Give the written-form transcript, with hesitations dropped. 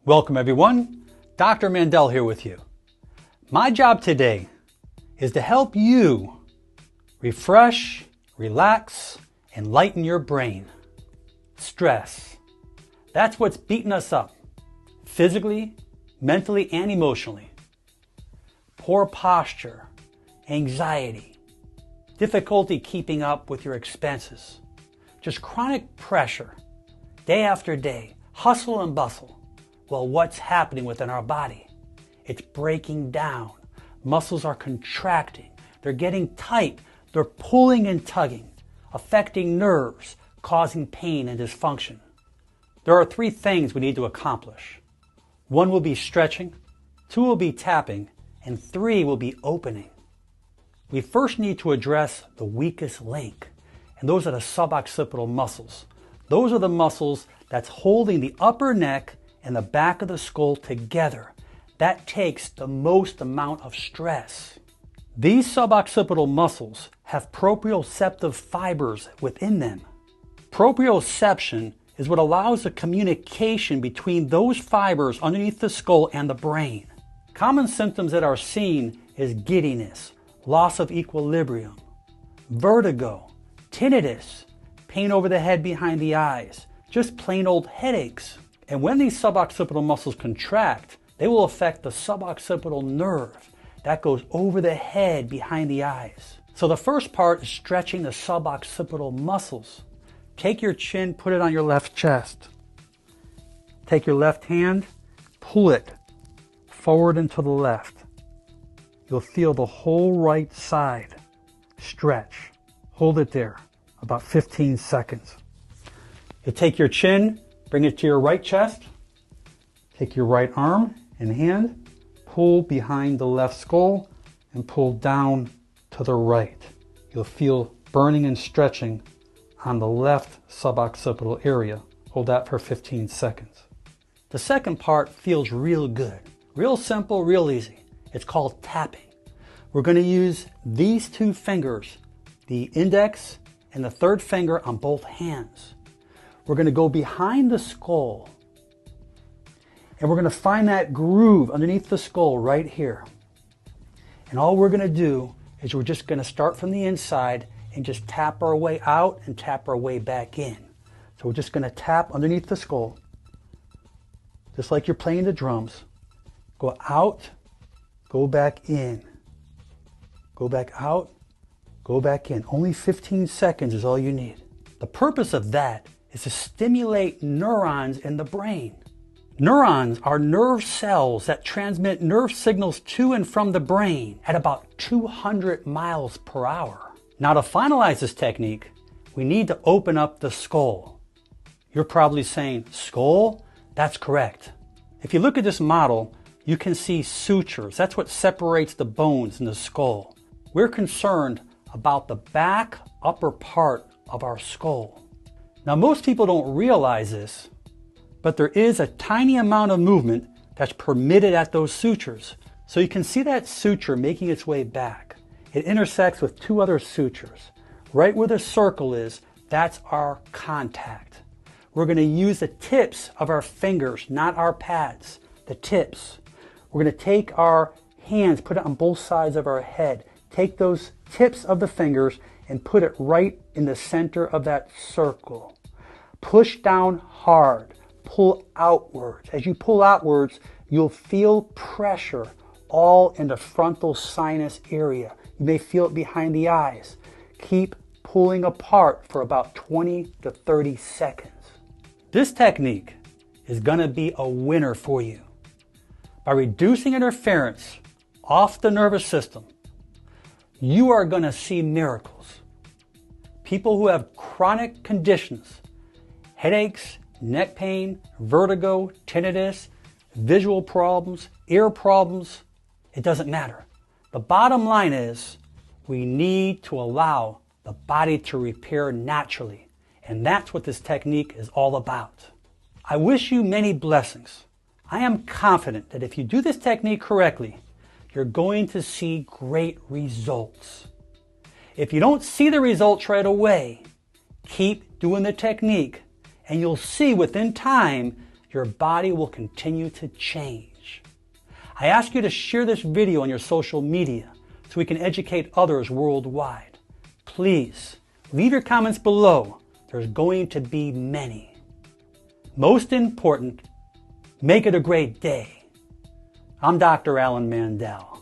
Welcome everyone, Dr. Mandel here with you. My job today is to help you refresh, relax, and lighten your brain. Stress, that's what's beating us up, physically, mentally, and emotionally. Poor posture, anxiety, difficulty keeping up with your expenses, just chronic pressure, day after day, hustle and bustle. Well, what's happening within our body? It's breaking down. Muscles are contracting. They're getting tight. They're pulling and tugging, affecting nerves, causing pain and dysfunction. There are three things we need to accomplish. One will be stretching, two will be tapping, and three will be opening. We first need to address the weakest link, and those are the suboccipital muscles. Those are the muscles that's holding the upper neck and the back of the skull together. That takes the most amount of stress. These suboccipital muscles have proprioceptive fibers within them. Proprioception is what allows the communication between those fibers underneath the skull and the brain. Common symptoms that are seen is giddiness, loss of equilibrium, vertigo, tinnitus, pain over the head behind the eyes, just plain old headaches. And when these suboccipital muscles contract, they will affect the suboccipital nerve that goes over the head behind the eyes. So the first part is stretching the suboccipital muscles. Take your chin, put it on your left chest. Take your left hand, pull it forward and to the left. You'll feel the whole right side stretch. Hold it there, about 15 seconds. You take your chin, bring it to your right chest. Take your right arm and hand, pull behind the left skull and pull down to the right. You'll feel burning and stretching on the left suboccipital area. Hold that for 15 seconds. The second part feels real good. Real simple, real easy. It's called tapping. We're going to use these two fingers, the index and the third finger on both hands. We're going to go behind the skull and we're going to find that groove underneath the skull right here. And all we're going to do is we're just going to start from the inside and just tap our way out and tap our way back in. So we're just going to tap underneath the skull, just like you're playing the drums. Go out, go back in. Go back out, go back in. Only 15 seconds is all you need. The purpose of that is to stimulate neurons in the brain. Neurons are nerve cells that transmit nerve signals to and from the brain at about 200 miles per hour. Now to finalize this technique, we need to open up the skull. You're probably saying, skull? That's correct. If you look at this model, you can see sutures. That's what separates the bones in the skull. We're concerned about the back upper part of our skull. Now most people don't realize this, but there is a tiny amount of movement that's permitted at those sutures. So you can see that suture making its way back. It intersects with two other sutures. Right where the circle is, that's our contact. We're going to use the tips of our fingers, not our pads, the tips. We're going to take our hands, put it on both sides of our head. Take those tips of the fingers and put it right in the center of that circle. Push down hard. Pull outwards. As you pull outwards, you'll feel pressure all in the frontal sinus area. You may feel it behind the eyes. Keep pulling apart for about 20 to 30 seconds. This technique is going to be a winner for you. By reducing interference off the nervous system, you are going to see miracles. People who have chronic conditions, headaches, neck pain, vertigo, tinnitus, visual problems, ear problems, it doesn't matter. The bottom line is we need to allow the body to repair naturally. And that's what this technique is all about. I wish you many blessings. I am confident that if you do this technique correctly, you're going to see great results. If you don't see the results right away, keep doing the technique and you'll see within time your body will continue to change. I ask you to share this video on your social media so we can educate others worldwide. Please, leave your comments below. There's going to be many. Most important, make it a great day. I'm Dr. Alan Mandel.